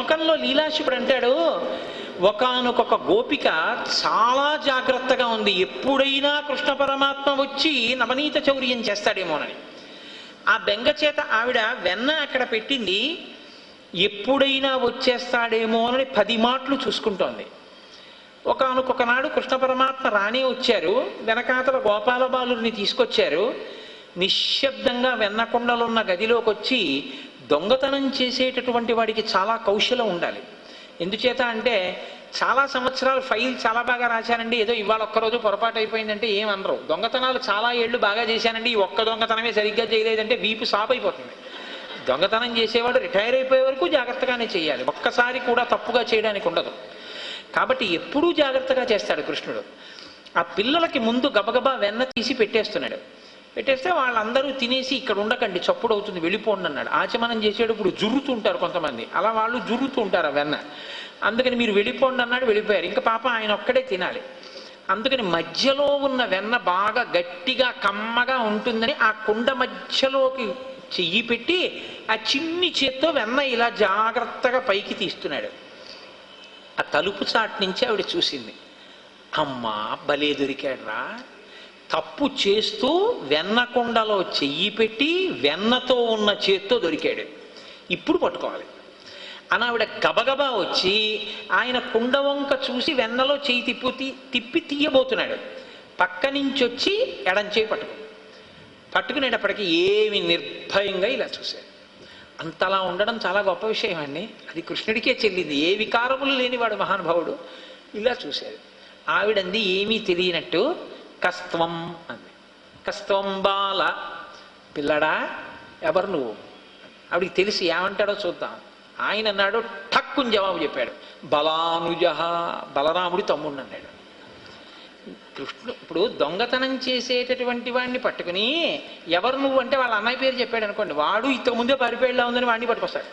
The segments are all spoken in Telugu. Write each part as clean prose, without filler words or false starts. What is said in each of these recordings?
శ్లోకంలో లీలాశుకుడు అంటాడు, ఒకానొక గోపిక చాలా జాగ్రత్తగా ఉంది, ఎప్పుడైనా కృష్ణ పరమాత్మ వచ్చి నవనీత చౌర్యం చేస్తాడేమోనని. ఆ బెంగ చేత ఆవిడ వెన్న అక్కడ పెట్టింది, ఎప్పుడైనా వచ్చేస్తాడేమో అని 10 మాటలు చూసుకుంటోంది. ఒకానొక నాడు కృష్ణ పరమాత్మ రానే వచ్చారు, వెనకాతల గోపాల బాలుని తీసుకొచ్చారు. నిశ్శబ్దంగా వెన్నకొండలున్న గదిలోకి వచ్చి, దొంగతనం చేసేటటువంటి వాడికి చాలా కౌశలం ఉండాలి. ఎందుచేత అంటే చాలా సంవత్సరాలు ఫైల్ చాలా బాగా రాశానండి, ఏదో ఇవాళ ఒక్కరోజు పొరపాటు అయిపోయిందంటే ఏమనరు. దొంగతనాలు చాలా ఏళ్ళు బాగా చేశానండి, ఈ ఒక్క దొంగతనమే సరిగ్గా చేయలేదంటే వీపు సాప్ అయిపోతుంది. దొంగతనం చేసేవాడు రిటైర్ అయిపోయే వరకు జాగ్రత్తగానే చేయాలి, ఒక్కసారి కూడా తప్పుగా చేయడానికి ఉండదు. కాబట్టి ఎప్పుడూ జాగ్రత్తగా చేస్తాడు కృష్ణుడు. ఆ పిల్లలకి ముందు గబగబా వెన్న తీసి పెట్టేస్తున్నాడు. పెట్టేస్తే వాళ్ళందరూ తినేసి ఇక్కడ ఉండకండి, చప్పుడు అవుతుంది, వెళ్ళిపోండి అన్నాడు. ఆచమనం చేసేటప్పుడు జుర్రుతూ ఉంటారు కొంతమంది, అలా వాళ్ళు జుర్రుతూ ఉంటారు ఆ వెన్న. అందుకని మీరు వెళ్ళిపోండి అన్నాడు, వెళ్ళిపోయారు. ఇంకా పాప ఆయన ఒక్కడే తినాలి. అందుకని మధ్యలో ఉన్న వెన్న బాగా గట్టిగా కమ్మగా ఉంటుందని ఆ కుండ మధ్యలోకి చెయ్యి పెట్టి ఆ చిన్ని చేత్తో వెన్న ఇలా జాగ్రత్తగా పైకి తీస్తున్నాడు. ఆ తలుపు చాటు నుంచి ఆవిడ చూసింది, అమ్మా భలే దొరికాడురా, తప్పు చేస్తూ వెన్నకొండలో చెయ్యి పెట్టి వెన్నతో ఉన్న చేత్తో దొరికాడు, ఇప్పుడు పట్టుకోవాలి అని ఆవిడ గబగబా వచ్చి ఆయన కుండ వంక చూసి వెన్నలో చెయ్యి తిప్పి తీయబోతున్నాడు. పక్క నుంచి వచ్చి ఎడంచేయి పట్టుకునేటప్పటికీ ఏమి నిర్భయంగా ఇలా చూశాడు. అంతలా ఉండడం చాలా గొప్ప విషయం అండి, అది కృష్ణుడికే చెల్లింది. ఏ వికారములు లేనివాడు మహానుభావుడు. ఇలా చూశాడు. ఆవిడంది ఏమీ తెలియనట్టు, కస్త్వం అంది. కస్త్వం బాల, పిల్లడా ఎవరు నువ్వు? ఆవిడికి తెలిసి ఏమంటాడో చూద్దాం. ఆయన అన్నాడు, ఠక్కుని జవాబు చెప్పాడు, బలానుజ, బలరాముడి తమ్ముడు అన్నాడు. కృష్ణుడు ఇప్పుడు దొంగతనం చేసేటటువంటి వాడిని పట్టుకుని ఎవరు నువ్వు అంటే వాళ్ళ అన్నయ్య పేరు చెప్పాడు అనుకోండి, వాడు ఇంతకుముందే పరిపేళ్ళ ఉందని వాడిని పట్టుకొస్తాడు.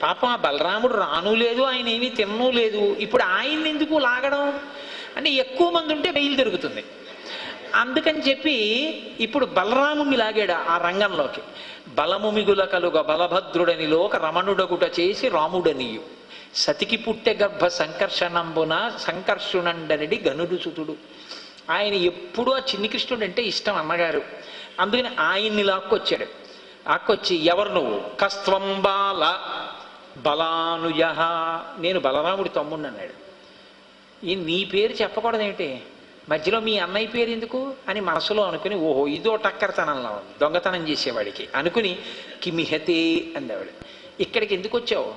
పాపం ఆ బలరాముడు రాను లేదు, ఆయన ఏమీ తిన్నూ లేదు, ఇప్పుడు ఆయన్ని ఎందుకు లాగడం అంటే ఎక్కువ మంది ఉంటే బెయిల్ దొరుకుతుంది. అందుకని చెప్పి ఇప్పుడు బలరాముని లాగాడు ఆ రంగంలోకి. బలము మిగుల కలుగ బలభద్రుడని లోక రమణుడగుట చేసి రాముడనియు సతికి పుట్టె గర్భ సంకర్షణంబున సంకర్షునండనడి గనుడు సుతుడు. ఆయన ఎప్పుడూ ఆ చిన్ని కృష్ణుడు అంటే ఇష్టం అన్నగారు. అందుకని ఆయన్ని లాక్కొచ్చాడు. లాక్కొచ్చి ఎవరు నువ్వు? కస్త్వం బాల బలానుయ, నేను బలరాముడి తమ్ముడిని అన్నాడు. నీ పేరు చెప్పకూడదేమిటి, మధ్యలో మీ అన్నయ్య పేరు ఎందుకు అని మనసులో అనుకుని, ఓహో ఇదో టక్కరతనంలో ఉంది దొంగతనం చేసేవాడికి అనుకుని, కిమిహతే అందావిడ. ఇక్కడికి ఎందుకు వచ్చావు?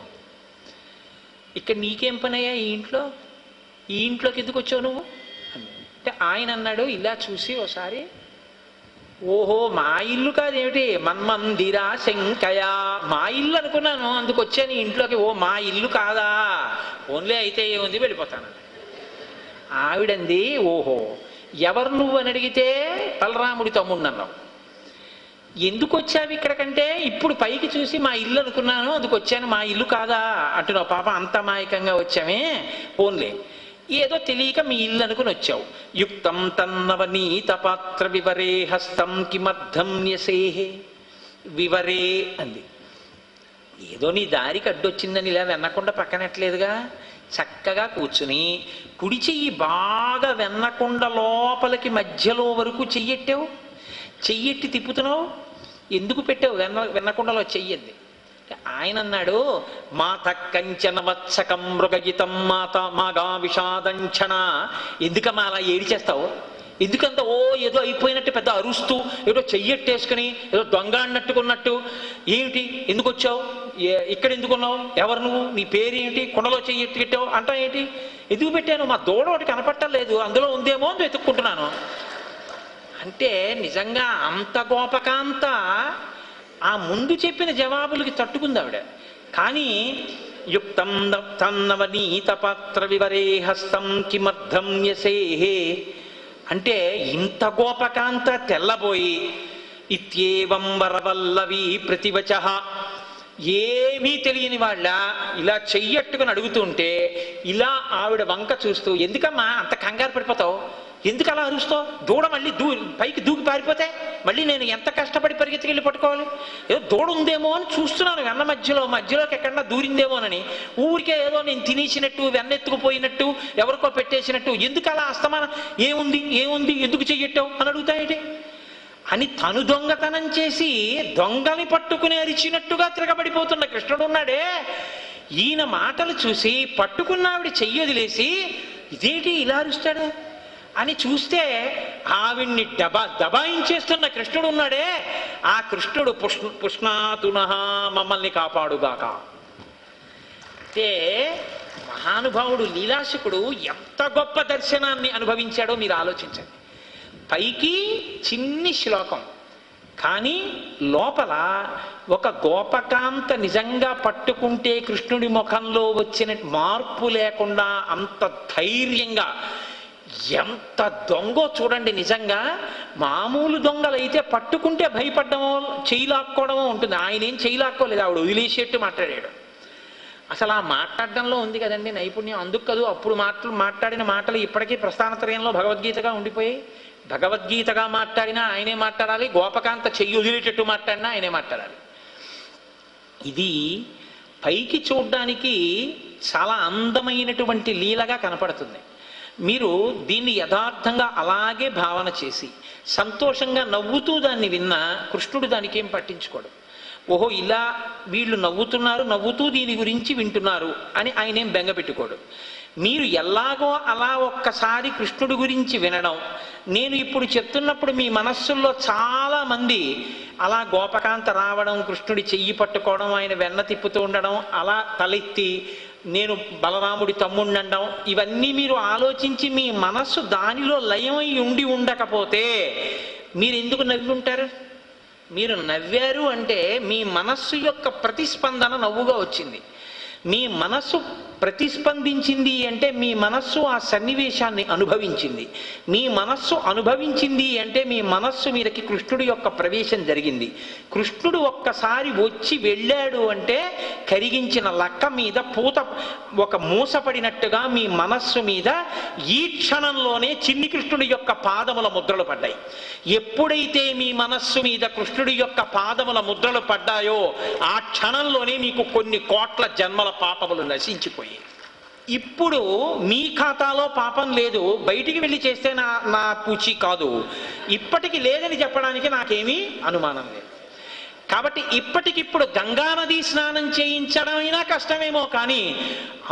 ఇక్కడ నీకేం పనయ్యా ఈ ఇంట్లో? ఈ ఇంట్లోకి ఎందుకు వచ్చావు నువ్వు అంటే ఆయన అన్నాడు ఇలా చూసి ఓసారి, ఓహో మా ఇల్లు కాదేమిటి, మన్మందిరా శంకయా, మా ఇల్లు అనుకున్నాను అందుకు వచ్చాను ఈ ఇంట్లోకి. ఓ మా ఇల్లు కాదా, ఓన్లీ అయితే ఏముంది వెళ్ళిపోతాను. ఆవిడంది, ఓహో ఎవరు నువ్వు అని అడిగితే బలరాముడి తమ్ముడు అన్నావు. ఎందుకు వచ్చావు ఇక్కడికంటే ఇప్పుడు పైకి చూసి మా ఇల్లు అనుకున్నాను అందుకు వచ్చాను, మా ఇల్లు కాదా అంటున్నావు. పాప అంత మాయకంగా వచ్చామే, ఓన్లీ ఏదో తెలియక మీ ఇల్లు అనుకుని వచ్చావు. యుక్తం తన్నవనీత పాత్ర వివరే హస్తం కిమర్థం న్యసేహే, వివరే అంది. ఏదో నీ దారికి అడ్డొచ్చిందని ఇలా వెన్నకుండా పక్కనట్లేదుగా, చక్కగా కూర్చుని కుడి చెయ్యి బాగా వెన్నకొండ లోపలికి మధ్యలో వరకు చెయ్యెట్టావు, చెయ్యెట్టి తిప్పుతున్నావు, ఎందుకు పెట్టావు వెన్నకొండలో చెయ్యద్ది. ఆయన అన్నాడు, మాత కంచన వత్సకం మృగజితం మాత మాగా విషాదంచన, ఎందుకమ్మా అలా ఏడిచేస్తావు, ఎందుకంత ఓ ఏదో అయిపోయినట్టు పెద్ద అరుస్తూ ఏదో చెయ్యెట్టేసుకుని ఏదో దొంగ అన్నట్టుకున్నట్టు, ఏమిటి ఎందుకు వచ్చావు, ఇక్కడ ఎందుకున్నావు, ఎవరు నువ్వు, నీ పేరు ఏమిటి, కుండలో చెయ్యెట్టు పెట్టావు అంటా ఏంటి, ఎందుకు పెట్టాను, మా దూడ ఒకటి కనపట్టలేదు అందులో ఉందేమో అని వెతుక్కుంటున్నాను అంటే. నిజంగా అంత గోపకాంత ఆ ముందు చెప్పిన జవాబులకి తట్టుకుంది ఆవిడ. కానీ యుక్తం తన్నవనీత పాత్ర వివరే హస్తం కిమర్థం యసేహే అంటే ఇంత గోపకాంత తెల్లబోయి, ఇత్యేవం వరవల్లవి ప్రతివచ, ఏమీ తెలియని వాళ్ళ ఇలా చెయ్యట్టుకుని అడుగుతుంటే ఇలా ఆవిడ వంక చూస్తూ, ఎందుకమ్మా అంత కంగారు పడిపోతావు, ఎందుకు అలా అరుస్తావు? దూడ మళ్ళీ పైకి దూకి పారిపోతే మళ్ళీ నేను ఎంత కష్టపడి పరిగెత్తుకెళ్ళి పట్టుకోవాలి? ఏదో దూడ ఉందేమో అని చూస్తున్నాను, వెన్న మధ్యలోకి ఎక్కడన్నా దూరిందేమోనని. ఊరికే ఏదో నేను తినేసినట్టు, వెన్నెత్తుకుపోయినట్టు, ఎవరికో పెట్టేసినట్టు, ఎందుకు అలా అస్తమానం ఏముంది ఎందుకు చెయ్యట్టావు అని అడుగుతాయేంటి అని తను దొంగతనం చేసి దొంగని పట్టుకుని అరిచినట్టుగా తిరగబడిపోతున్న కృష్ణుడు ఉన్నాడే. ఈయన మాటలు చూసి పట్టుకున్న ఆవిడ చెయ్యొదిలేసి ఇదేంటి ఇలా అరుస్తాడు అని చూస్తే ఆవిడ్ని దబాయించేస్తున్న కృష్ణుడు ఉన్నాడే, ఆ కృష్ణుడు పుష్ణాతునః మమ్మల్ని కాపాడుగాక. అంటే మహానుభావుడు లీలాశకుడు ఎంత గొప్ప దర్శనాన్ని అనుభవించాడో మీరు ఆలోచించండి. పైకి చిన్ని శ్లోకం, కానీ లోపల ఒక గోపకాంత నిజంగా పట్టుకుంటే కృష్ణుడి ముఖంలో వచ్చిన మార్పు లేకుండా అంత ధైర్యంగా, ఎంత దొంగో చూడండి. నిజంగా మామూలు దొంగలైతే పట్టుకుంటే భయపడ్డమో చెయ్యి లాక్కోవడమో ఉంటుంది. ఆయన ఏం చెయ్యి లాక్కోలేదు, ఆవిడ వదిలేసేట్టు మాట్లాడాడు. అసలు ఆ మాట్లాడడంలో ఉంది కదండి నైపుణ్యం. అందుకు కదూ అప్పుడు మాట్లాడిన మాటలు ఇప్పటికీ ప్రస్థానత్రయంలో భగవద్గీతగా ఉండిపోయాయి. భగవద్గీతగా మాట్లాడినా ఆయనే మాట్లాడాలి, గోపకాంత చెయ్యి వదిలేటట్టు మాట్లాడినా ఆయనే మాట్లాడాలి. ఇది పైకి చూడ్డానికి చాలా అందమైనటువంటి లీలగా కనపడుతుంది. మీరు దీన్ని యథార్థంగా అలాగే భావన చేసి సంతోషంగా నవ్వుతూ దాన్ని విన్నా కృష్ణుడు దానికి ఏం పట్టించుకోడు. ఓహో ఇలా వీళ్ళు నవ్వుతూ దీని గురించి వింటున్నారు అని ఆయన ఏం బెంగ పెట్టుకోడు. మీరు ఎలాగో అలా ఒక్కసారి కృష్ణుడి గురించి వినడం, నేను ఇప్పుడు చెప్తున్నప్పుడు మీ మనస్సుల్లో చాలా మంది అలా గోపకాంత రావడం, కృష్ణుడి చెయ్యి పట్టుకోవడం, ఆయన వెన్న తిప్పుతూ ఉండడం, అలా తలెత్తి నేను బలరాముడి తమ్ముడినండం, ఇవన్నీ మీరు ఆలోచించి మీ మనస్సు దానిలో లయమై ఉండకపోతే మీరు ఎందుకు నవ్వి ఉంటారు? మీరు నవ్వారు అంటే మీ మనస్సు యొక్క ప్రతిస్పందన నవ్వుగా వచ్చింది. మీ మనస్సు ప్రతిస్పందించింది అంటే మీ మనస్సు ఆ సన్నివేశాన్ని అనుభవించింది. మీ మనస్సు అనుభవించింది అంటే మీ మనస్సు మీదకి కృష్ణుడి యొక్క ప్రవేశం జరిగింది. కృష్ణుడు ఒక్కసారి వచ్చి వెళ్ళాడు అంటే కరిగించిన లక్క మీద పూత ఒక మూసపడినట్టుగా మీ మనస్సు మీద ఈ క్షణంలోనే చిన్ని కృష్ణుడి యొక్క పాదముల ముద్రలు పడ్డాయి. ఎప్పుడైతే మీ మనస్సు మీద కృష్ణుడి యొక్క పాదముల ముద్రలు పడ్డాయో ఆ క్షణంలోనే మీకు కొన్ని కోట్ల జన్మల పాపములు నశించిపోయాయి. ఇప్పుడు మీ ఖాతాలో పాపం లేదు, బయటికి వెళ్ళి చేస్తే నా పూచి కాదు, ఇప్పటికి లేదని చెప్పడానికి నాకేమీ అనుమానం లేదు. కాబట్టి ఇప్పటికిప్పుడు గంగానది స్నానం చేయించడమైనా కష్టమేమో, కానీ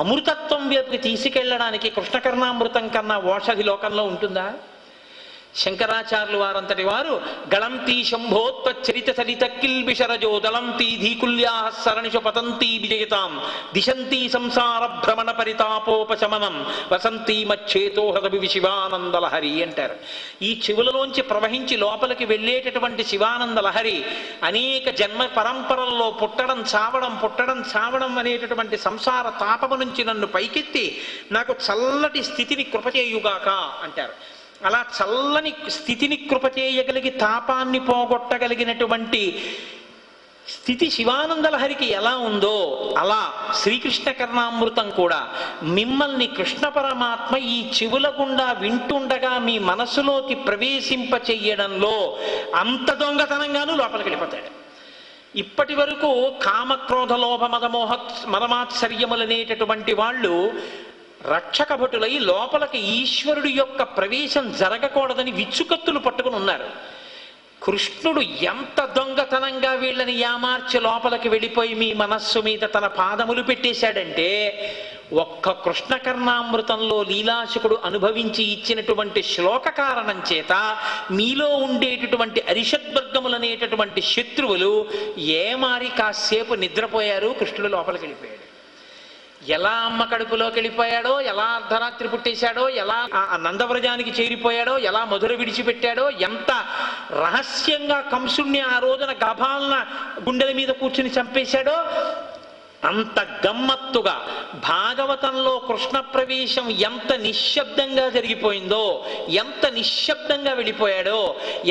అమృతత్వం వైపుకి తీసుకెళ్ళడానికి కృష్ణకర్ణామృతం కన్నా ఓషధి లోకంలో ఉంటుందా? శంకరాచార్యులు వారంతటి వారు గళంతీ శంభోత్పచ్చరిత సరిత కిల్బిషరజో దళంతీ ధీకుల్యా సరణిషు పతంతీ విజయతాం దిశంతీ సంసార భ్రమణ పరితాపోపశమనం వసంతీ మచ్చేతో హృదవి శివానంద లహరి అంటారు. ఈ చెవులలోంచి ప్రవహించి లోపలికి వెళ్ళేటటువంటి శివానంద లహరి అనేక జన్మ పరంపరల్లో పుట్టడం చావడం అనేటటువంటి సంసార తాపము నుంచి నన్ను పైకెత్తి నాకు చల్లటి స్థితిని కృపచేయుగాక అంటారు. అలా చల్లని స్థితిని కృపచేయగలిగి తాపాన్ని పోగొట్టగలిగినటువంటి స్థితి శివానందలహరికి ఎలా ఉందో అలా శ్రీకృష్ణ కర్ణామృతం కూడా మిమ్మల్ని కృష్ణ పరమాత్మ ఈ చెవుల గుండా వింటుండగా మీ మనసులోకి ప్రవేశింపచెయ్యడంలో అంత దొంగతనంగానూ లోపలికి వెళ్ళిపోతాడు. ఇప్పటి వరకు కామక్రోధ లోభ మదమాత్సర్యములనేటటువంటి వాళ్ళు రక్షక భటులై లోపలికి ఈశ్వరుడి యొక్క ప్రవేశం జరగకూడదని విచ్చుకత్తులు పట్టుకుని ఉన్నారు. కృష్ణుడు ఎంత దొంగతనంగా వీళ్ళని యామార్చి లోపలికి వెళ్ళిపోయి మీ మనస్సు మీద తన పాదములు పెట్టేశాడంటే ఒక్క కృష్ణకర్ణామృతంలో లీలాశకుడు అనుభవించి ఇచ్చినటువంటి శ్లోక కారణం చేత మీలో ఉండేటటువంటి అరిషద్వర్గములనేటటువంటి శత్రువులు ఏమారి కాసేపు నిద్రపోయారు. కృష్ణుడు లోపలికి వెళ్ళిపోయాడు. ఎలా అమ్మ కడుపులోకి వెళ్ళిపోయాడో, ఎలా అర్ధరాత్రి పుట్టేశాడో, ఎలా నందవ్రజానికి చేరిపోయాడో, ఎలా మధుర విడిచిపెట్టాడో, ఎంత రహస్యంగా కంసుణ్ణి ఆ రోజున గభాలన గుండెల మీద కూర్చుని చంపేశాడో, అంత గమ్మత్తుగా భాగవతంలో కృష్ణ ప్రవేశం ఎంత నిశ్శబ్దంగా జరిగిపోయిందో, ఎంత నిశ్శబ్దంగా వెళ్ళిపోయాడో,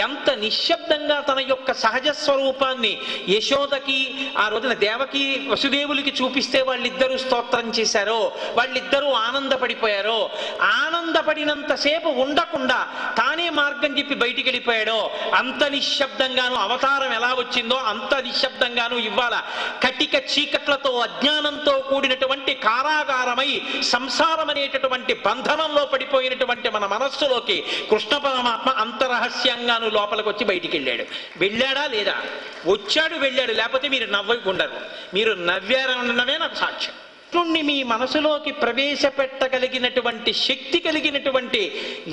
ఎంత నిశ్శబ్దంగా తన యొక్క సహజ స్వరూపాన్ని యశోదకి ఆ రోజున దేవకి వసుదేవులకి చూపిస్తే వాళ్ళిద్దరూ స్తోత్రం చేశారో, వాళ్ళిద్దరూ ఆనందపడిపోయారో, ఆనందపడినంతసేపు ఉండకుండా తానే మార్గం చెప్పి బయటికి వెళ్ళిపోయాడో, అంత నిశ్శబ్దంగాను అవతారం ఎలా వచ్చిందో అంత నిశ్శబ్దంగాను ఇవాళ కటిక చీకట్లతో అజ్ఞానంతో కూడినటువంటి కారాగారమై సంసారం అనేటటువంటి బంధనంలో పడిపోయినటువంటి మన మనస్సులోకి కృష్ణ పరమాత్మ అంతరహస్యంగాను లోపలికి వచ్చి బయటికి వెళ్ళాడా లేదా? వచ్చాడు, వెళ్ళాడు, లేకపోతే మీరు నవ్వకుండరు. మీరు నవ్వారన్నమే నాకు సాక్ష్యం. కృష్ణుణ్ణి మీ మనసులోకి ప్రవేశపెట్టగలిగినటువంటి శక్తి కలిగినటువంటి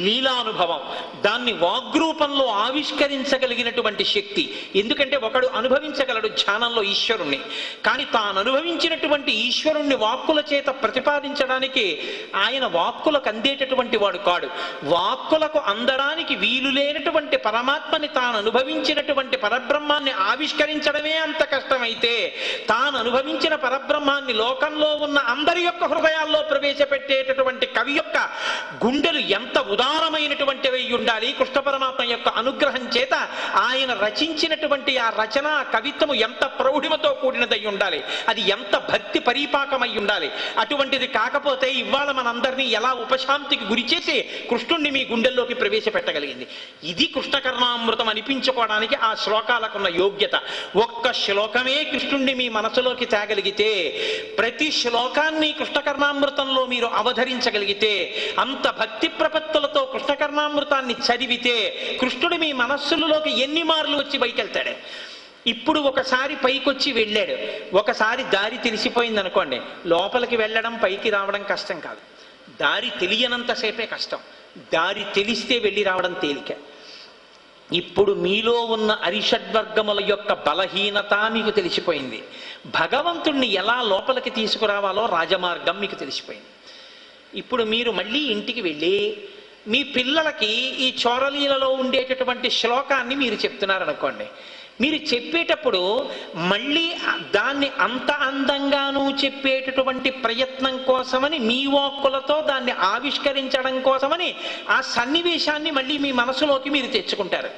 లీలానుభవం, దాన్ని వాగ్రూపంలో ఆవిష్కరించగలిగినటువంటి శక్తి. ఎందుకంటే ఒకడు అనుభవించగలడు ధ్యానంలో ఈశ్వరుణ్ణి, కానీ తాను అనుభవించినటువంటి ఈశ్వరుణ్ణి వాక్కుల చేత ప్రతిపాదించడానికి ఆయన వాక్కులకు అందేటటువంటి వాడు కాడు. వాక్కులకు అందడానికి వీలు లేనటువంటి పరమాత్మని తాను అనుభవించినటువంటి పరబ్రహ్మాన్ని ఆవిష్కరించడమే అంత కష్టమైతే, తాను అనుభవించిన పరబ్రహ్మాన్ని లోకంలో ఉన్న అందరి యొక్క హృదయాల్లో ప్రవేశపెట్టేటటువంటి కవి యొక్క గుండెలు ఎంత ఉదారమైనటువంటివి ఉండాలి. కృష్ణ పరమాత్మ యొక్క అనుగ్రహం చేత ఆయన రచించినటువంటి ఆ రచన కవిత్వము ఎంత ప్రౌఢిమతో కూడినదై ఉండాలి, అది ఎంత భక్తి పరిపాకమై ఉండాలి. అటువంటిది కాకపోతే ఇవాళ మనందరినీ ఎలా ఉపశాంతికి గురి చేసి కృష్ణుణ్ణి మీ గుండెల్లోకి ప్రవేశపెట్టగలిగింది. ఇది కృష్ణ కర్ణామృతం అనిపించుకోవడానికి ఆ శ్లోకాలకున్న యోగ్యత. ఒక్క శ్లోకమే కృష్ణుణ్ణి మీ మనసులోకి తేగలిగితే, ప్రతి శ్లోకాన్ని కృష్ణకర్ణామృతంలో మీరు అవధరించగలిగితే, అంత భక్తి ప్రపత్తులతో కృష్ణకర్ణామృతాన్ని చదివితే కృష్ణుడు మీ మనస్సులలోకి ఎన్ని మార్లు వచ్చి బయటెళ్తాడు. ఇప్పుడు ఒకసారి పైకొచ్చి వెళ్ళాడు, ఒకసారి దారి తెలిసిపోయింది అనుకోండి, లోపలికి వెళ్ళడం పైకి రావడం కష్టం కాదు. దారి తెలియనంతసేపే కష్టం, దారి తెలిస్తే వెళ్ళి రావడం తేలిక. ఇప్పుడు మీలో ఉన్న అరిషడ్వర్గముల యొక్క బలహీనత మీకు తెలిసిపోయింది. భగవంతుణ్ణి ఎలా లోపలికి తీసుకురావాలో రాజమార్గం మీకు తెలిసిపోయింది. ఇప్పుడు మీరు మళ్ళీ ఇంటికి వెళ్ళి మీ పిల్లలకి ఈ చోరలీలలో ఉండేటటువంటి శ్లోకాన్ని మీరు చెప్తున్నారనుకోండి, మీరు చెప్పేటప్పుడు మళ్ళీ దాన్ని అంత అందంగానూ చెప్పేటటువంటి ప్రయత్నం కోసమని మీ వాక్కులతో దాన్ని ఆవిష్కరించడం కోసమని ఆ సన్నివేశాన్ని మళ్ళీ మీ మనసులోకి మీరు తెచ్చుకుంటారు.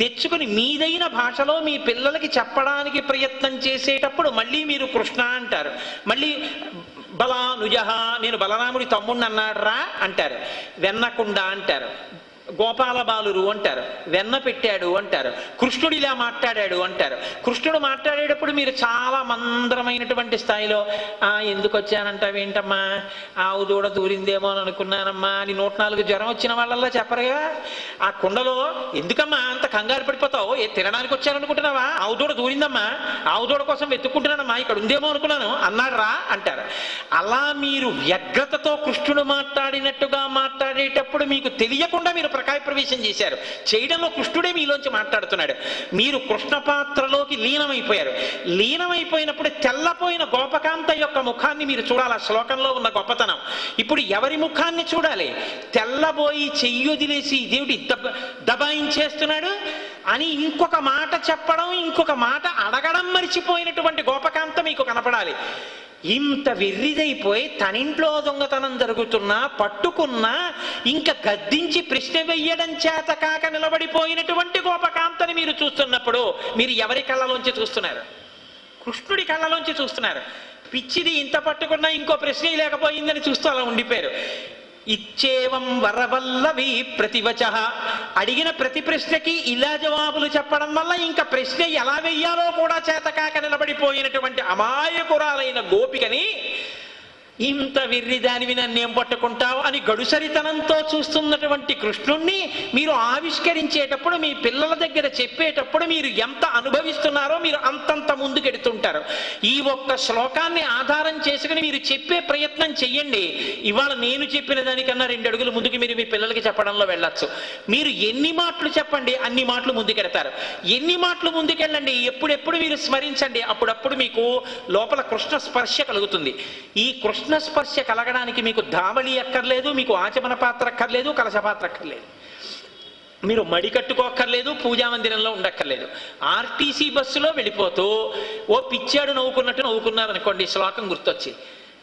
తెచ్చుకుని మీదైన భాషలో మీ పిల్లలకి చెప్పడానికి ప్రయత్నం చేసేటప్పుడు మళ్ళీ మీరు కృష్ణ అంటారు, మళ్ళీ బలానుజహ నేను బలరాముడి తమ్ముడిని అన్నాడురా అంటారు, వెన్నకుండ అంటారు, గోపాల బాలురు అంటారు, వెన్న పెట్టాడు అంటారు, కృష్ణుడు ఇలా మాట్లాడాడు అంటారు. కృష్ణుడు మాట్లాడేటప్పుడు మీరు చాలా మందరమైనటువంటి స్థాయిలో ఎందుకు వచ్చానంటావేంటమ్మా, ఆవు దూడ దూరిందేమో అని అనుకున్నానమ్మా అని 104 జ్వరం వచ్చిన వాళ్ళల్లా చెప్పరుగా. ఆ కుండలో ఎందుకమ్మా అంత కంగారు పడిపోతావు, తినడానికి వచ్చారనుకుంటున్నావా, ఆవు దూడ దూరిందమ్మా, ఆవు దూడ కోసం వెతుక్కుంటున్నానమ్మా, ఇక్కడ ఉందేమో అనుకున్నాను అన్నాడు రా అంటారు. అలా మీరు వ్యగ్రతతో కృష్ణుడు మాట్లాడినట్టుగా మాట్లాడేటప్పుడు మీకు తెలియకుండా మీరు ప్రకాయ ప్రవేశం చేశారు. చేయడంలో కృష్ణుడే మీలోంచి మాట్లాడుతున్నాడు. మీరు కృష్ణ పాత్రలోకి లీనమైపోయారు. లీనమైపోయినప్పుడు తెల్లపోయిన గోపకాంత యొక్క ముఖాన్ని మీరు చూడాలి. ఆ శ్లోకంలో ఉన్న గొప్పతనం. ఇప్పుడు ఎవరి ముఖాన్ని చూడాలి? తెల్లబోయి చెయ్యొదిలేసి దేవుడి దబాయించేస్తున్నాడు అని ఇంకొక మాట చెప్పడం, ఇంకొక మాట అడగడం మరిచిపోయినటువంటి గోపకాంత మీకు కనపడాలి. ఇంత వెర్రిదైపోయి తనింట్లో దొంగతనం జరుగుతున్నా పట్టుకున్నా ఇంకా గద్దించి ప్రశ్న వెయ్యడం చేత కాక నిలబడిపోయినటువంటి గోపకాంతని మీరు చూస్తున్నప్పుడు మీరు ఎవరి కళ్ళలోంచి చూస్తున్నారు? కృష్ణుడి కళ్ళలోంచి చూస్తున్నారు. పిచ్చిది ఇంత పట్టుకున్నా ఇంకో ప్రశ్న లేకపోయిందని చూస్తూ అలా ఉండిపోయారు. ఇచ్చేవం వరవల్లవి ప్రతివచ, అడిగిన ప్రతి ప్రశ్నకి ఇలా జవాబులు చెప్పడం వల్ల ఇంకా ప్రశ్న ఎలా వెయ్యాలో కూడా చేతకాక నిలబడిపోయినటువంటి అమాయకురాలైన గోపికని ఇంత విర్రిదానివి నన్నేం పట్టుకుంటావు అని గడుసరితనంతో చూస్తున్నటువంటి కృష్ణుణ్ణి మీరు ఆవిష్కరించేటప్పుడు, మీ పిల్లల దగ్గర చెప్పేటప్పుడు మీరు ఎంత అనుభవిస్తున్నారో మీరు అంతంత ముందుకెడుతుంటారు. ఈ ఒక్క శ్లోకాన్ని ఆధారం చేసుకుని మీరు చెప్పే ప్రయత్నం చెయ్యండి. ఇవాళ నేను చెప్పిన దానికన్నా 2 అడుగులు ముందుకు మీరు మీ పిల్లలకి చెప్పడంలో వెళ్ళొచ్చు. మీరు ఎన్ని మాటలు చెప్పండి అన్ని మాటలు ముందుకెడతారు. ఎన్ని మాటలు ముందుకెళ్ళండి, ఎప్పుడెప్పుడు మీరు స్మరించండి, అప్పుడప్పుడు మీకు లోపల కృష్ణ స్పర్శ కలుగుతుంది. ఈ కృష్ణ స్పర్శ కలగడానికి మీకు ధావళి అక్కర్లేదు, మీకు ఆచమన పాత్ర అక్కర్లేదు, కలశ పాత్ర అక్కర్లేదు. మీరు మడి కట్టుకోక్కర్లేదు, పూజా మందిరంలో ఉండక్కర్లేదు. ఆర్టీసీ బస్సులో వెళ్ళిపోతూ ఓ పిచ్చాడు నవ్వుకున్నట్టు నవ్వుకున్నారనుకోండి, శ్లోకం గుర్తొచ్చి,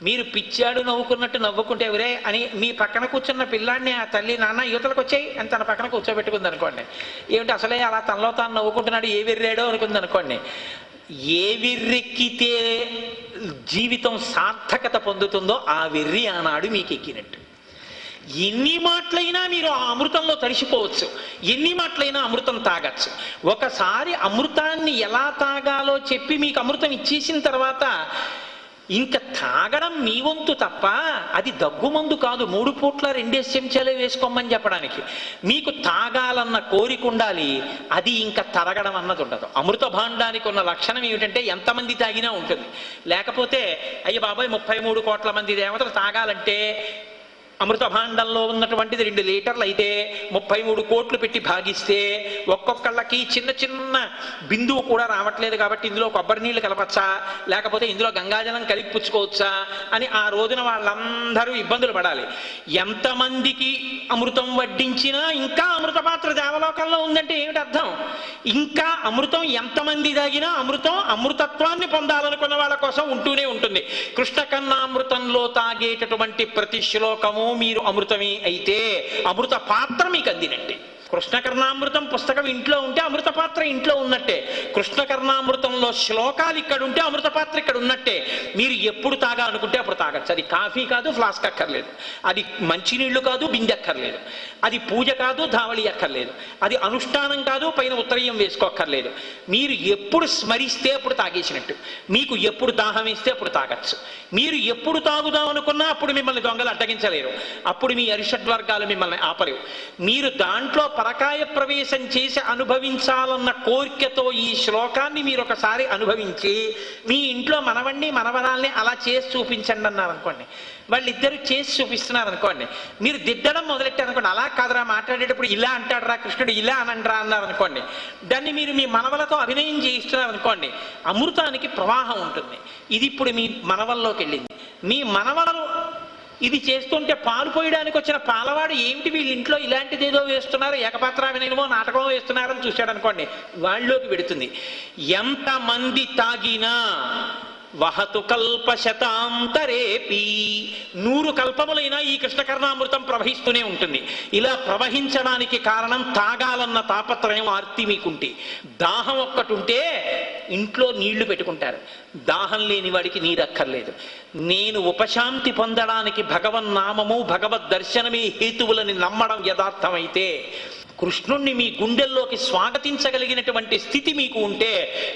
మీరు పిచ్చాడు నవ్వుకున్నట్టు నవ్వుకుంటే ఎవరే అని మీ పక్కన కూర్చున్న పిల్లాడిని ఆ తల్లి నాన్న యువతలకు వచ్చాయి అని తన పక్కన కూర్చోబెట్టుకుంది అనుకోండి, ఏమిటి అసలే అలా తనలో తాను నవ్వుకుంటున్నాడు ఏ విర్రాడో అనుకుంది అనుకోండి. ఏ విర్రెక్కితే జీవితం సార్థకత పొందుతుందో ఆ విర్రి ఆనాడు మీకు ఎక్కినట్టు. ఎన్ని మాటలైనా మీరు ఆ అమృతంలో తడిసిపోవచ్చు, ఎన్ని మాటలైనా అమృతం తాగచ్చు. ఒకసారి అమృతాన్ని ఎలా తాగాలో చెప్పి మీకు అమృతం ఇచ్చేసిన తర్వాత ఇంకా తాగడం మీ వంతు తప్ప అది దగ్గుమందు కాదు, 3 పూట్ల 2 చెంచాలే వేసుకోమని చెప్పడానికి. మీకు తాగాలన్న కోరిక ఉండాలి, అది ఇంకా తరగడం అన్నది ఉండదు. అమృత భాండానికి ఉన్న లక్షణం ఏమిటంటే ఎంతమంది తాగినా ఉంటుంది. లేకపోతే అయ్య బాబాయ్ 33 కోట్ల మంది దేవతలు తాగాలంటే అమృత భాండంలో ఉన్నటువంటిది 2 లీటర్లు అయితే 33 కోట్లు పెట్టి భాగిస్తే ఒక్కొక్కళ్ళకి చిన్న చిన్న బిందువు కూడా రావట్లేదు కాబట్టి ఇందులో కొబ్బరి నీళ్లు కలపచ్చా, లేకపోతే ఇందులో గంగాజలం కలిపి పుచ్చుకోవచ్చా అని ఆ రోజున వాళ్ళందరూ ఇబ్బందులు పడాలి. ఎంతమందికి అమృతం వడ్డించినా ఇంకా అమృత పాత్ర దేవలోకంలో ఉందంటే ఏమిటి అర్థం? ఇంకా అమృతం ఎంతమంది తాగినా అమృతం అమృతత్వాన్ని పొందాలనుకున్న వాళ్ళ కోసం ఉంటూనే ఉంటుంది. కృష్ణ కన్నామృతంలో తాగేటటువంటి ప్రతి శ్లోకము మీరు అమృతమే అయితే అమృత పాత్ర మీకు అందినట్టే. కృష్ణకర్ణామృతం పుస్తకం ఇంట్లో ఉంటే అమృత పాత్ర ఇంట్లో ఉన్నట్టే. కృష్ణకర్ణామృతంలో శ్లోకాలు ఇక్కడ ఉంటే అమృత పాత్ర ఇక్కడ ఉన్నట్టే. మీరు ఎప్పుడు తాగాలనుకుంటే అప్పుడు తాగచ్చు. అది కాఫీ కాదు, ఫ్లాస్క్ అక్కర్లేదు. అది మంచినీళ్లు కాదు, బిందె అక్కర్లేదు. అది పూజ కాదు, ధావళి అక్కర్లేదు. అది అనుష్ఠానం కాదు, పైన ఉత్తరీయం వేసుకోక్కర్లేదు. మీరు ఎప్పుడు స్మరిస్తే అప్పుడు తాగేసినట్టు. మీకు ఎప్పుడు దాహం వేస్తే అప్పుడు తాగచ్చు. మీరు ఎప్పుడు తాగుదాం అనుకున్నా అప్పుడు మిమ్మల్ని దొంగలు అడ్డగించలేరు. అప్పుడు మీ అరిషడ్వర్గాలు మిమ్మల్ని ఆపలేవు. మీరు దాంట్లో పరకాయ ప్రవేశం చేసి అనుభవించాలన్న కోరికతో ఈ శ్లోకాన్ని మీరు ఒకసారి అనుభవించి మీ ఇంట్లో మనవణ్ణి మనవరాల్ని అలా చేసి చూపించండి అన్నారు అనుకోండి, వాళ్ళిద్దరూ చేసి చూపిస్తున్నారు అనుకోండి, మీరు దిద్దడం మొదలెట్టారు అనుకోండి, అలా కాదురా మాట్లాడేటప్పుడు ఇలా అంటాడు రా కృష్ణుడు, ఇలా అనండ్రా అన్నారు అనుకోండి, దాన్ని మీరు మీ మనవలతో అభినయం చేయిస్తున్నారు అనుకోండి, అమృతానికి ప్రవాహం ఉంటుంది. ఇది ఇప్పుడు మీ మనవల్లోకి వెళ్ళింది. మీ మనవలు ఇది చేస్తుంటే పాలు పోయడానికి వచ్చిన పాలవాడు ఏమిటి వీళ్ళ ఇంట్లో ఇలాంటిది ఏదో వేస్తున్నారు, ఏకపాత్రాభినయమో నాటకమో వేస్తున్నారని చూశాడు అనుకోండి, వాళ్ళలోకి పెడుతుంది. ఎంతమంది తాగినా వహతు కల్ప శతాంతరేపి 100 కల్పములైనా ఈ కృష్ణకర్ణామృతం ప్రవహిస్తూనే ఉంటుంది. ఇలా ప్రవహించడానికి కారణం తాగాలన్న తాపత్రయం ఆర్తి మీకుంటే. దాహం ఒక్కటి ఉంటే ఇంట్లో నీళ్లు పెట్టుకుంటారు, దాహం లేని వాడికి నీరు అక్కర్లేదు. నేను ఉపశాంతి పొందడానికి భగవన్నామము భగవద్ దర్శనమే హేతువులని నమ్మడం యథార్థమైతే, కృష్ణుణ్ణి మీ గుండెల్లోకి స్వాగతించగలిగినటువంటి స్థితి మీకు ఉంటే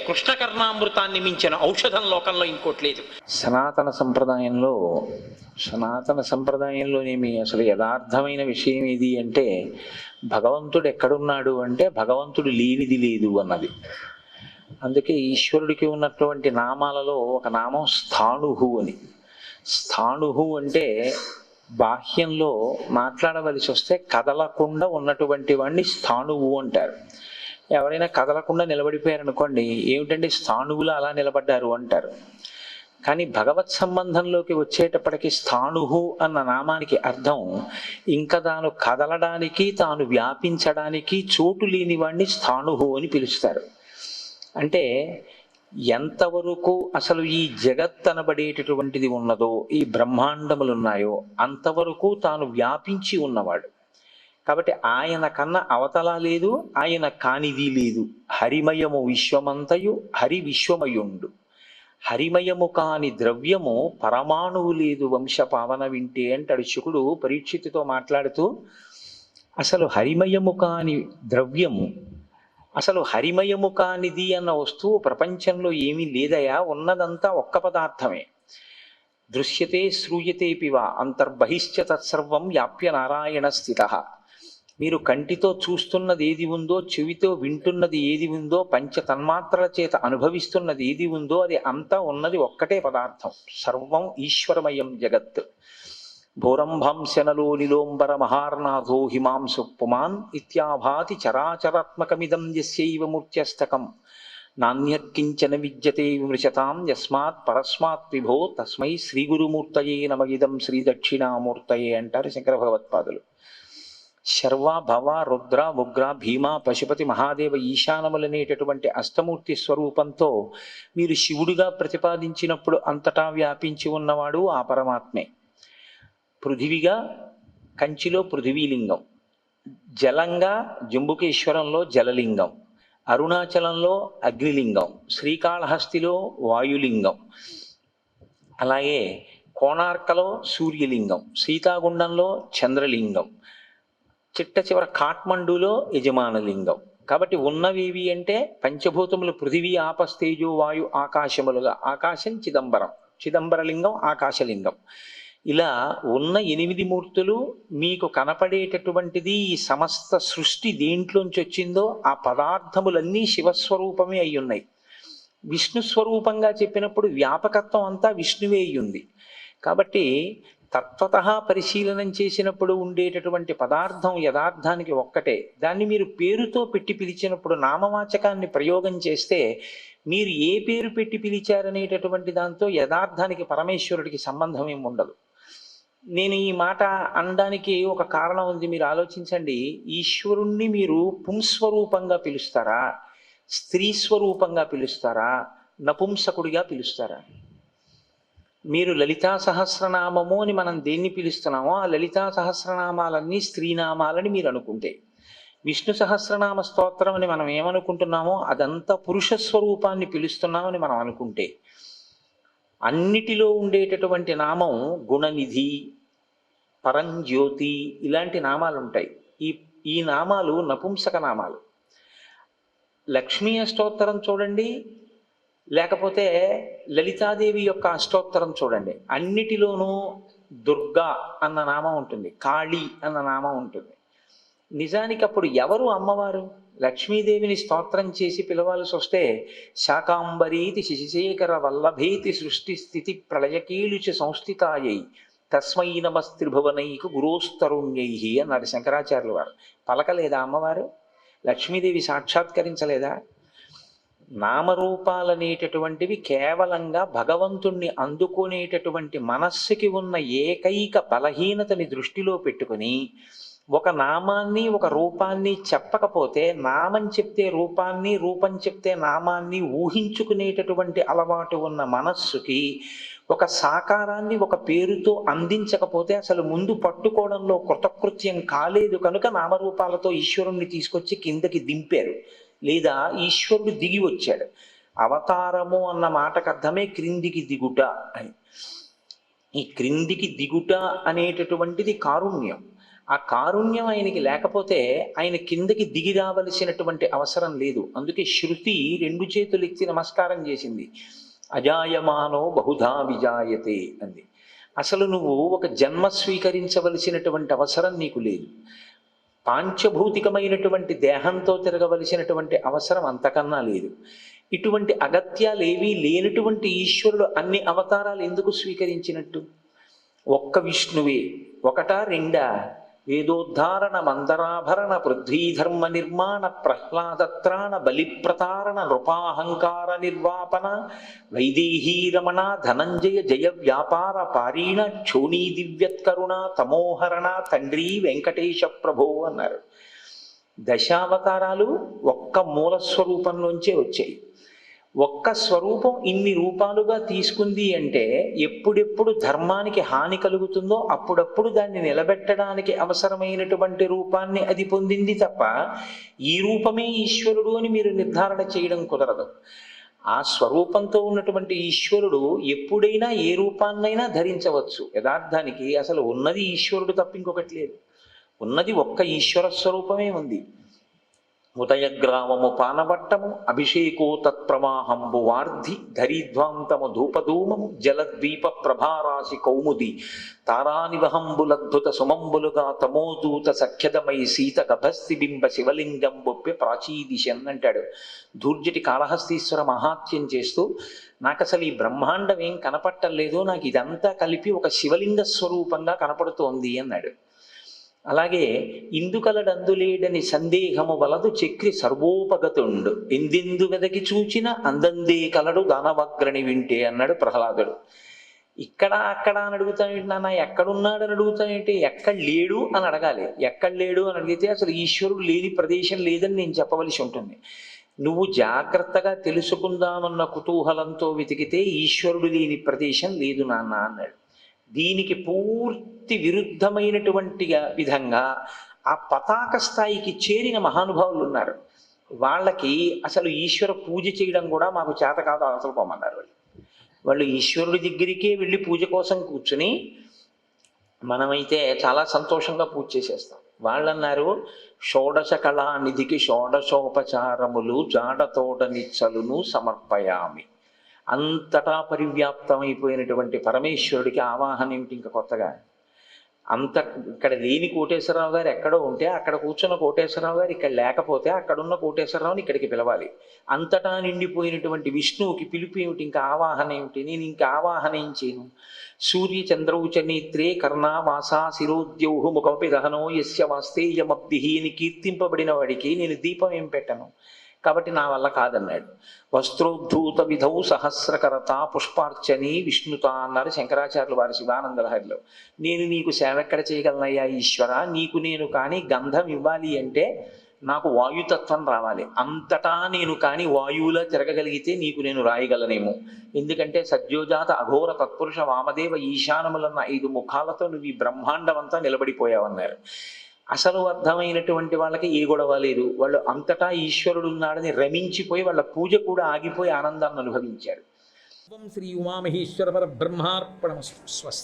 కృష్ణకర్ణామృతాన్ని మించిన ఔషధం లోకంలో ఇంకోటి లేదు. సనాతన సంప్రదాయంలోనేమి అసలు యథార్థమైన విషయం ఏది అంటే, భగవంతుడు ఎక్కడున్నాడు అంటే భగవంతుడు లేనిది లేదు అన్నది. అందుకే ఈశ్వరుడికి ఉన్నటువంటి నామాలలో ఒక నామం స్థాణుహు అని. స్థాణుహు అంటే బాహ్యంలో మాట్లాడవలసి వస్తే కదలకుండా ఉన్నటువంటి వాడిని స్థాణువు అంటారు. ఎవరైనా కదలకుండా నిలబడిపోయారనుకోండి, ఏమిటంటే స్థాణువులు అలా నిలబడ్డారు అంటారు. కానీ భగవత్ సంబంధంలోకి వచ్చేటప్పటికి స్థాణుహు అన్న నామానికి అర్థం ఇంకా తాను కదలడానికి తాను వ్యాపించడానికి చోటు లేని వాడిని స్థాణుహు అని పిలుస్తారు. అంటే ఎంతవరకు అసలు ఈ జగత్ అనబడేటటువంటిది ఉన్నదో, ఈ బ్రహ్మాండములు ఉన్నాయో అంతవరకు తాను వ్యాపించి ఉన్నవాడు. కాబట్టి ఆయన కన్నా అవతల లేదు, ఆయన కానిది లేదు. హరిమయము విశ్వమంతయు హరి విశ్వమయుండు, హరిమయము కాని ద్రవ్యము పరమాణువు లేదు వంశ పావన వింటే అంటాడు శుకుడు పరీక్షితుతో మాట్లాడుతూ. అసలు హరిమయము కాని ద్రవ్యము, అసలు హరిమయము కానిది అన్న వస్తువు ప్రపంచంలో ఏమీ లేదయా, ఉన్నదంతా ఒక్క పదార్థమే. దృశ్యతే శ్రూయతే పివా అంతర్బహిశ్చ తత్సర్వం వ్యాప్య నారాయణ స్థిత. మీరు కంటితో చూస్తున్నది ఏది ఉందో, చెవితో వింటున్నది ఏది ఉందో, పంచ తన్మాత్రల చేత అనుభవిస్తున్నది ఏది ఉందో అది అంతా ఉన్నది ఒక్కటే పదార్థం. సర్వం ఈశ్వరమయం జగత్. భోరంభంశనలో నిలోంబర మహార్నాథో హిమాంసు పుమాన్ ఇత్యాభాతి చరాచరాత్మకమిదం యస్యైవ మూర్త్యస్తకం నాణ్యత్కించన విద్యతే విమృశతాం యస్మాత్ పరస్మాత్ విభో తస్మై శ్రీ గురుమూర్తయే నమ ఇదం శ్రీ దక్షిణామూర్తయే అంటారు శంకర భగవత్పాదులు. శర్వ భవ రుద్ర ఉగ్ర భీమ పశుపతి మహాదేవ ఈశానములనేటటువంటి అష్టమూర్తి స్వరూపంతో మీరు శివుడిగా ప్రతిపాదించినప్పుడు అంతటా వ్యాపించి ఉన్నవాడు ఆ పరమాత్మే. పృథివిగా కంచిలో పృథివీలింగం, జలంగా జంబుకేశ్వరంలో జలలింగం, అరుణాచలంలో అగ్నిలింగం, శ్రీకాళహస్తిలో వాయులింగం, అలాగే కోణార్కలో సూర్యలింగం, సీతాగుండంలో చంద్రలింగం, చిట్ట చివర కాఠ్మండూలో యజమానలింగం. కాబట్టి ఉన్నవేవి అంటే పంచభూతములు పృథివీ ఆపస్తేజో వాయు ఆకాశములుగా, ఆకాశం చిదంబరం, చిదంబరలింగం ఆకాశలింగం. ఇలా ఉన్న 8 మూర్తులు మీకు కనపడేటటువంటిది ఈ సమస్త సృష్టి దేంట్లోంచి వచ్చిందో ఆ పదార్థములన్నీ శివస్వరూపమే అయి ఉన్నాయి. విష్ణు స్వరూపంగా చెప్పినప్పుడు వ్యాపకత్వం అంతా విష్ణువే అయ్యింది. కాబట్టి తత్వత పరిశీలనం చేసినప్పుడు ఉండేటటువంటి పదార్థం యథార్థానికి ఒక్కటే. దాన్ని మీరు పేరుతో పెట్టి పిలిచినప్పుడు నామవాచకాన్ని ప్రయోగం చేస్తే మీరు ఏ పేరు పెట్టి పిలిచారనేటటువంటి దాంతో యథార్థానికి పరమేశ్వరుడికి సంబంధం ఏమి ఉండదు. నేను ఈ మాట అనడానికి ఒక కారణం ఉంది, మీరు ఆలోచించండి. ఈశ్వరుణ్ణి మీరు పుంస్వరూపంగా పిలుస్తారా, స్త్రీ స్వరూపంగా పిలుస్తారా, నపుంసకుడిగా పిలుస్తారా? మీరు లలితా సహస్రనామము అని మనం దేన్ని పిలుస్తున్నామో ఆ లలితా సహస్రనామాలన్నీ స్త్రీనామాలని మీరు అనుకుంటే, విష్ణు సహస్రనామ స్తోత్రం అని మనం ఏమనుకుంటున్నామో అదంతా పురుష స్వరూపాన్ని పిలుస్తున్నామని మనం అనుకుంటే, అన్నిటిలో ఉండేటటువంటి నామం గుణనిధి, పరంజ్యోతి, ఇలాంటి నామాలు ఉంటాయి. ఈ నామాలు నపుంసక నామాలు. లక్ష్మీ అష్టోత్తరం చూడండి, లేకపోతే లలితాదేవి యొక్క అష్టోత్తరం చూడండి, అన్నిటిలోనూ దుర్గా అన్న నామం ఉంటుంది, కాళీ అన్న నామం ఉంటుంది. నిజానికి అప్పుడు ఎవరు అమ్మవారు? లక్ష్మీదేవిని స్తోత్రం చేసి పిలవాల్సి వస్తే శాకాంబరీతి శశిశేఖర వల్లభేతి సృష్టి స్థితి ప్రళయకీలుచ సంస్థితాయై తస్మై నమస్త్రిభువనైకు గురోస్తరుణ్యై అన్నాడు శంకరాచార్యుల వారు. పలకలేదా అమ్మవారు? లక్ష్మీదేవి సాక్షాత్కరించలేదా? నామరూపాలనేటటువంటివి కేవలంగా భగవంతుణ్ణి అందుకునేటటువంటి మనస్సుకి ఉన్న ఏకైక బలహీనతని దృష్టిలో పెట్టుకుని ఒక నామాన్ని ఒక రూపాన్ని చెప్పకపోతే నామం చెప్తే రూపాన్ని, రూపం చెప్తే నామాన్ని ఊహించుకునేటటువంటి అలవాటు ఉన్న మనస్సుకి ఒక సాకారాన్ని ఒక పేరుతో అందించకపోతే అసలు ముందు పట్టుకోవడంలో కృతకృత్యం కాలేదు. కనుక నామరూపాలతో ఈశ్వరుణ్ణి తీసుకొచ్చి కిందకి దింపారు, లేదా ఈశ్వరుడు దిగి వచ్చాడు. అవతారము అన్న మాటకు అర్థమే క్రిందికి దిగుట అని. ఈ క్రిందికి దిగుట అనేటటువంటిది కారుణ్యం. ఆ కారుణ్యం ఆయనకి లేకపోతే ఆయన కిందకి దిగి రావలసినటువంటి అవసరం లేదు. అందుకే శృతి 2 చేతులు ఎత్తి నమస్కారం చేసింది. అజాయమానో బహుధా విజాయతే అంది. అసలు నువ్వు ఒక జన్మ స్వీకరించవలసినటువంటి అవసరం నీకు లేదు. పాంచభౌతికమైనటువంటి దేహంతో తిరగవలసినటువంటి అవసరం అంతకన్నా లేదు. ఇటువంటి అగత్యాలు ఏవీ లేనటువంటి ఈశ్వరుడు అన్ని అవతారాలు ఎందుకు స్వీకరించినట్టు? ఒక్క విష్ణువే, ఒకటా రెండా? వేదోద్ధారణ మందరాభరణ పృథ్వీధర్మ నిర్మాణ ప్రహ్లాదత్రాణ బలిప్రతారణ నృపాహంకార నిర్వాపన వైదేహీ రమణ ధనంజయ జయ వ్యాపార పారీణ క్షోణీ దివ్యత్కరుణ తమోహరణ తండ్రి వెంకటేశ ప్రభో అన్నారు. దశావతారాలు ఒక్క మూల స్వరూపంలోంచే వచ్చాయి. ఒక్క స్వరూపం ఇన్ని రూపాలుగా తీసుకుంది అంటే ఎప్పుడెప్పుడు ధర్మానికి హాని కలుగుతుందో అప్పుడప్పుడు దాన్ని నిలబెట్టడానికి అవసరమైనటువంటి రూపాన్ని అది పొందింది తప్ప ఈ రూపమే ఈశ్వరుడు అని మీరు నిర్ధారణ చేయడం కుదరదు. ఆ స్వరూపంతో ఉన్నటువంటి ఈశ్వరుడు ఎప్పుడైనా ఏ రూపాన్నైనా ధరించవచ్చు. యథార్థానికి అసలు ఉన్నది ఈశ్వరుడు తప్ప ఇంకొకటి లేదు. ఉన్నది ఒక్క ఈశ్వర స్వరూపమే ఉంది. ఉదయగ్రామము పానవట్టము అభిషేకో తత్ప్రవాహంబు వార్ధి ధరిధ్వాంతము ధూపధూమము జలద్వీప ప్రభారాశి కౌముది తారానివహంబులద్భుత సుమంబులుగా తమోదూత సఖ్యదమై సీత గభస్తి బింబ శివలింగం బొప్పె ప్రాచీదిశన్ అంటాడు. దూర్జటి కాళహస్తీశ్వర మహాత్యం చేస్తూ నాకు అసలు ఈ బ్రహ్మాండం ఏం కనపట్టలేదు, నాకు ఇదంతా కలిపి ఒక శివలింగ స్వరూపంగా కనపడుతోంది అన్నాడు. అలాగే ఇందుకలడందులేడని సందేహము వలదు చక్రి సర్వోపగతుండు ఎందెందు వెదకి చూచిన అందందే కలడు దానవగ్రణి వింటే అన్నాడు ప్రహ్లాదుడు. ఇక్కడ అక్కడ అని అడుగుతానేంటి నాన్న, ఎక్కడున్నాడు అని అడుగుతానేంటి, ఎక్కడ లేడు అని అడగాలి. ఎక్కడ లేడు అని అడిగితే అసలు ఈశ్వరుడు లేని ప్రదేశం లేదని నేను చెప్పవలసి ఉంటుంది. నువ్వు జాగ్రత్తగా తెలుసుకుందామన్న కుతూహలంతో వెతికితే ఈశ్వరుడు లేని ప్రదేశం లేదు నాన్న అన్నాడు. దీనికి పూర్తి విరుద్ధమైనటువంటి విధంగా ఆ పతాక స్థాయికి చేరిన మహానుభావులు ఉన్నారు. వాళ్ళకి అసలు ఈశ్వర పూజ చేయడం కూడా మాకు చేత కాదు, అవసరం పోమన్నారు వాళ్ళు. వాళ్ళు ఈశ్వరుడి దగ్గరికే వెళ్ళి పూజ కోసం కూర్చుని, మనమైతే చాలా సంతోషంగా పూజ చేసేస్తాం. వాళ్ళన్నారు, షోడశ కళానిధికి షోడశోపచారములు జాడతోడ నిచ్చలును సమర్పయామి. అంతటా పరివ్యాప్తమైపోయినటువంటి పరమేశ్వరుడికి ఆవాహన ఏమిటి ఇంకా కొత్తగా? అంత ఇక్కడ లేని కోటేశ్వరరావు గారు ఎక్కడో ఉంటే అక్కడ కూర్చున్న కోటేశ్వరరావు గారు ఇక్కడ లేకపోతే అక్కడున్న కోటేశ్వరరావుని ఇక్కడికి పిలవాలి. అంతటా నిండిపోయినటువంటి విష్ణువుకి పిలుపు ఏమిటి, ఇంకా ఆవాహన ఏమిటి? నేను ఇంకా ఆవాహన ఏం చేయను? సూర్య చంద్రౌచ నేత్రే కర్ణావాసా శిరోద్యౌహు ముఖమపి దహనో యస్య వాస్తేయమబ్ధిహి అని కీర్తింపబడిన వాడికి నేను దీపం ఏం పెట్టను? కాబట్టి నా వల్ల కాదన్నాడు. వస్త్రోద్ధూత విధౌ సహస్రకరత పుష్పార్చని విష్ణుత అన్నారు శంకరాచార్యులు వారి శివానంద లహరిలో. నేను నీకు సేవ ఎక్కడ చేయగలనయ్యా ఈశ్వర? నీకు నేను కానీ గంధం ఇవ్వాలి అంటే నాకు వాయుతత్వం రావాలి. అంతటా నేను కానీ వాయువులా తిరగగలిగితే నీకు నేను రాయగలనేమో. ఎందుకంటే సద్యోజాత అఘోర తత్పురుష వామదేవ ఈశానములన్న 5 ముఖాలతో నువ్వు ఈ బ్రహ్మాండం అంతా నిలబడిపోయావన్నారు. అసలు అర్థమైనటువంటి వాళ్ళకి ఏ గొడవ లేదు. వాళ్ళు అంతటా ఈశ్వరుడు ఉన్నాడని రమించిపోయి వాళ్ళ పూజ కూడా ఆగిపోయి ఆనందాన్ని అనుభవించారు. శ్రీ ఉమామహేశ్వర పరబ్రహ్మార్పణమస్తు. స్వస్తి.